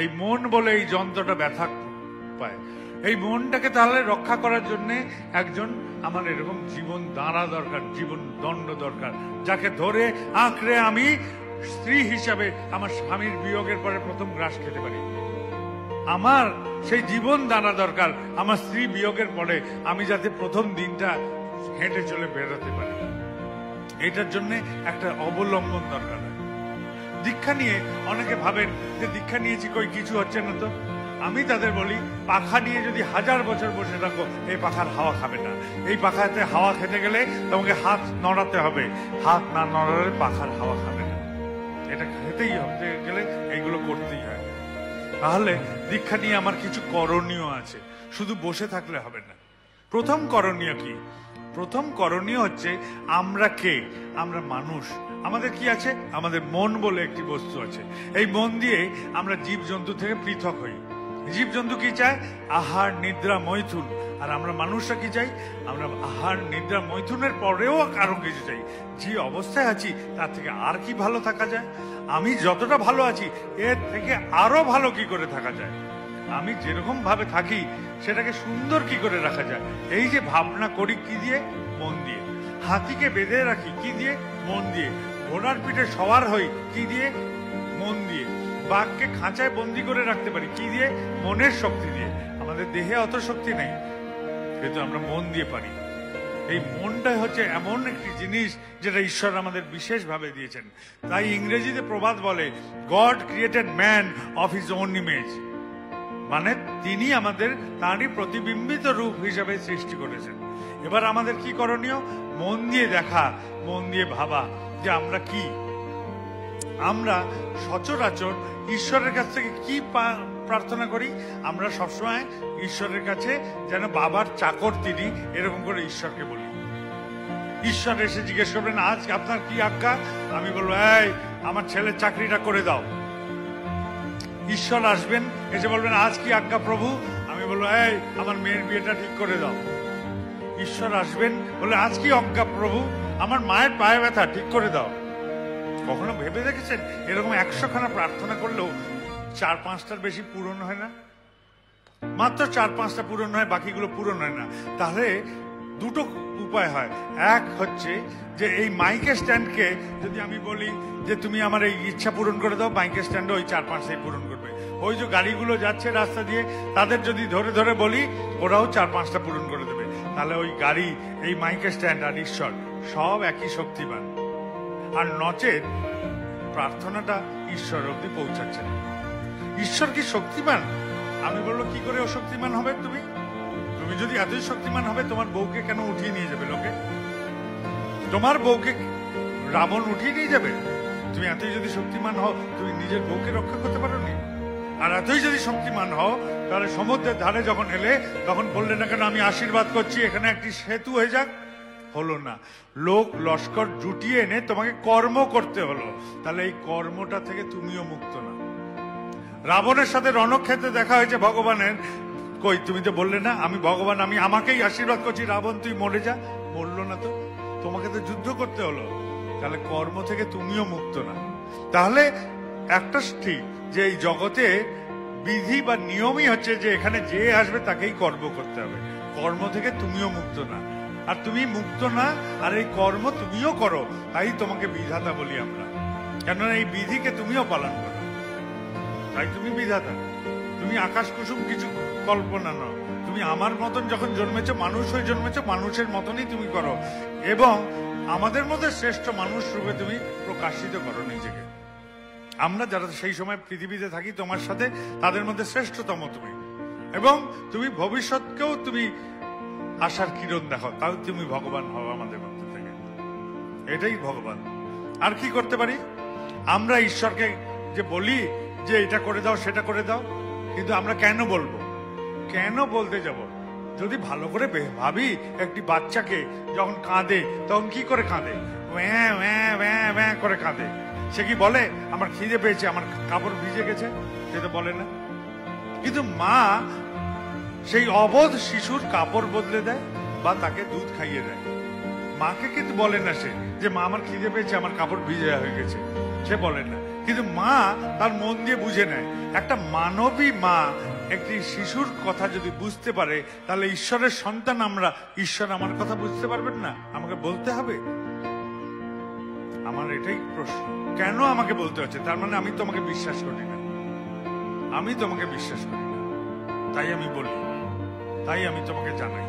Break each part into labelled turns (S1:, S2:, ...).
S1: এই মন বলে এই যন্ত্রটা ব্যথা পায়। এই মনটাকে তাহলে রক্ষা করার জন্য একজন আমার এরকম জীবন দাঁড়া দরকার, জীবন দণ্ড দরকার, যাকে ধরে আঁকড়ে আমি স্ত্রী হিসাবে আমার স্বামীর বিয়োগের পরে প্রথম গ্রাস খেতে পারি। আমার সেই জীবন দাঁড়া দরকার আমার স্ত্রী বিয়োগের পরে আমি যাতে প্রথম দিনটা হেঁটে চলে বেরোতে পারি। এটার জন্য একটা অবলম্বন দরকার। দীক্ষা নিয়ে অনেকে ভাবেন যে দীক্ষা নিয়েছি কই কিছু হচ্ছে না। তো আমি তাদের বলি, পাখা নিয়ে যদি 1000 বছর বসে থাকো এই পাখার হাওয়া খাবে না। এই পাখাতে হাওয়া খেতে গেলে তোমাকে হাত নড়াতে হবে, হাত না নড়ালে পাখার হাওয়া খাবে না। এটা খেতেই হতে গেলে এইগুলো করতেই হয়। তাহলে দীক্ষা নিয়ে আমার কিছু করণীয় আছে, শুধু বসে থাকলে হবে না। প্রথম করণীয় কি? প্রথম করণীয় হচ্ছে আমরা কে? আমরা মানুষ। আমাদের কি আছে? আমাদের মন বলে একটি বস্তু আছে। এই মন দিয়ে আমরা জীবজন্তু থেকে পৃথক হই। জীবজন্তু কি চায়? আহার, নিদ্রা, মৈথুন। আর আমরা মানুষরা কি চাই? আমরা আহার, নিদ্রা, মৈথুনের পরেও আরো কিছু চাই। যে অবস্থায় আছি তার থেকে আর কি ভালো থাকা যায়? আমি যতটা ভালো আছি এর থেকে আরো ভালো কি করে থাকা যায়? আমি যেরকম ভাবে থাকি সেটাকে সুন্দর কি করে রাখা যায়? এই যে ভাবনা করি কি দিয়ে? মন দিয়ে। হাতিকে বেঁধে রাখি কি দিয়ে? মন দিয়ে। ঘোড়ার পিঠে সওয়ার হই কি দিয়ে? মন দিয়ে। বাঘকে খাঁচায় বন্দি করে রাখতে পারি কি দিয়ে? মনের শক্তি দিয়ে। আমাদের দেহে অত শক্তি নেই, কিন্তু আমরা মন দিয়ে পারি। এই মনটাই হচ্ছে এমন একটি জিনিস যেটা ঈশ্বর আমাদের বিশেষভাবে দিয়েছেন। তাই ইংরেজিতে প্রবাদ বলে, god created man of his own image. মানে তিনি আমাদের তাঁরই প্রতিবিম্বিত রূপ হিসাবে সৃষ্টি করেছেন। এবার আমাদের কি করণীয়? মন দিয়ে দেখা, মন দিয়ে ভাবা যে আমরা কি। আমরা সচরাচর ঈশ্বরের কাছ থেকে কি প্রার্থনা করি? আমরা সবসময় ঈশ্বরের কাছে যেন বাবার চাকর তিনি, এরকম করে ঈশ্বরকে বলি। ঈশ্বর এসে জিজ্ঞেস করবেন, আজ আপনার কি আজ্ঞা? আমি বলবো, এই আমার ছেলের চাকরিটা করে দাও। ঈশ্বর আসবেন, এসে বলবেন, আজ কি আজ্ঞা প্রভু? আমি বলবো, এই আমার মেয়ের বিয়েটা ঠিক করে দাও। ঈশ্বর আসবেন, বলে, আজ কি আজ্ঞা প্রভু? আমার মায়ের পায়ে ব্যথা ঠিক করে দাও। কখনো ভেবে দেখেছেন এরকম 100খানা প্রার্থনা করলেও 4-5টার বেশি পূরণ হয় না? মাত্র 4-5টা পূরণ হয়, বাকিগুলো পূরণ হয় না। তাহলে দুটো উপায় হয়। এক হচ্ছে যে এই মাইকের স্ট্যান্ডকে যদি আমি বলি যে তুমি আমার এই ইচ্ছা পূরণ করে দাও, মাইকের স্ট্যান্ড ওই 4-5টাই পূরণ করবে। ওই যে গাড়িগুলো যাচ্ছে রাস্তা দিয়ে, তাদের যদি ধরে ধরে বলি, ওরাও 4-5টা পূরণ করে দেবে। তাহলে ওই গাড়ি, এই মাইকের স্ট্যান্ড আর ঈশ্বর সব একই শক্তিমান। আর নচেত প্রার্থনাটা ঈশ্বর অব্দি পৌঁছাচ্ছে না। ঈশ্বর কি শক্তিমান? আমি বলবো, কি করে ও শক্তিমান হবে? তুমি যদি এতই শক্তিমান হবে, তোমার বউকে কেন উঠিয়ে নিয়ে যাবে লোকে? তোমার বউকে রাবণ উঠিয়ে নিয়ে যাবে? তুমি এতই যদি শক্তিমান হও, তুমি নিজের বউকে রক্ষা করতে পারো নি? আর এতই যদি শক্তিমান হও, তাহলে সমুদ্রের ধারে যখন এলে তখন বললে না কেন, আমি আশীর্বাদ করছি এখানে একটি সেতু হয়ে যাক? হলো না। লোক লস্কর জুটিয়ে এনে তোমাকে কর্ম করতে হলো। তাহলে এই কর্মটা থেকে তুমিও মুক্ত না। রাবণের সাথে রণক্ষেত্রে দেখা হয়েছে ভগবানের, কই তুমি তো বললে না আমি ভগবান, আমি আমাকেই আশীর্বাদ করছি, রাবণ তুই মরে যা। মরলো না তো, তোমাকে তো যুদ্ধ করতে হলো। তাহলে কর্ম থেকে তুমিও মুক্ত না। তাহলে একটা ঠিক যে এই জগতে বিধি বা নিয়মই হচ্ছে যে এখানে যে আসবে তাকেই কর্ম করতে হবে। কর্ম থেকে তুমিও মুক্ত না। আর তুমি মুক্ত না, আর এই কর্ম তুমিও করো, তাই তোমাকে বিধাতা বলি আমরা। কেননা এই বিধিকে তুমিও পালন করো, তাই তুমি বিধাতা। তুমি আকাশ কুসুম কিছু কল্পনা নও। তুমি আমার মতন যখন জন্মেছো, মানুষ হয়ে জন্মেছো, মানুষের মতনই তুমি করো, এবং আমাদের মধ্যে শ্রেষ্ঠ মানুষ রূপে তুমি প্রকাশিত করো নিজেকে। আমরা যারা সেই সময় পৃথিবীতে থাকি তোমার সাথে, তাদের মধ্যে শ্রেষ্ঠতম তুমি, এবং তুমি ভবিষ্যৎকেও তুমি আশার কিরণ দেখো, তাও তুমি ভগবান হও আমাদের মধ্যে থেকে। এটাই ভগবান। আর কি করতে পারি? আমরা ঈশ্বরকে যে বলি যে এটা করে দাও, সেটা করে দাও, কিন্তু আমরা কেন বলবো? কেন বলতে যাব? যদি ভালো করে ভাবি, একটি বাচ্চাকে যখন কাঁদে তখন কি করে কাঁদে? ও্যাঁ ও্যাঁ ও্যাঁ ও্যাঁ করে কাঁদে। সে কি বলে আমার খিদে পেয়েছে, আমার কাপড় ভিজে গেছে? সে তো বলে না। কিন্তু মা সেই অবোধ শিশুর কাপড় বদলে দেয় বা তাকে দুধ খাইয়ে দেয়। মাকে কিন্তু বলে না সে যে মা আমার খিদে পেয়েছে, আমার কাপড় ভিজে হয়ে গেছে, সে বলে না। কিন্তু মা তার মন দিয়ে বুঝে নেয়। একটা মানবী মা একটি শিশুর কথা যদি বুঝতে পারে, তাহলে ঈশ্বরের সন্তান আমরা, ঈশ্বর আমার কথা বুঝতে পারবেন না? আমাকে বলতে হবে? আমার এটাই প্রশ্ন, কেন আমাকে বলতে হচ্ছে? তার মানে আমি তোমাকে বিশ্বাস করি না, আমি তোমাকে বিশ্বাস করি না, তাই আমি বলি, তাই আমি তোমাকে জানাই।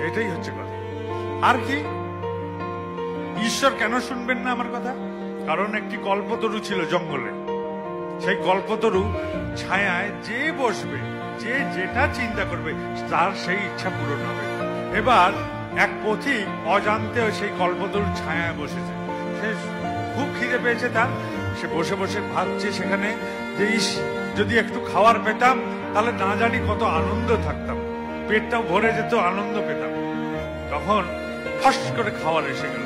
S1: এটাই হচ্ছে কথা। আর কি, ঈশ্বর কেন শুনবেন না আমার কথা? কারণ একটি কল্পতরু ছিল জঙ্গলে, সেই কল্পতরু ছায়ায় যে বসবে, যে যেটা চিন্তা করবে, তার সেই ইচ্ছা পূরণ হবে। এবার এক পথিক অজান্তে সেই কল্পতরুর ছায়ায় বসেছে। সে খুব খিদে পেয়েছে তার, সে বসে বসে ভাবছে সেখানে যে ইস, যদি একটু খাবার পেতাম তাহলে না জানি কত আনন্দ থাকতাম, পেটটাও ভরে যেত, আনন্দ পেতাম। তখন ফস করে খাবার এসে গেল,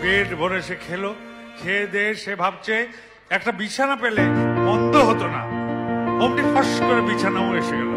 S1: পেট ভরে সে খেলো। খেয়ে দিয়ে সে ভাবছে একটা বিছানা পেলে বন্ধ হতো না, অমনি ফস করে বিছানাও এসে গেল।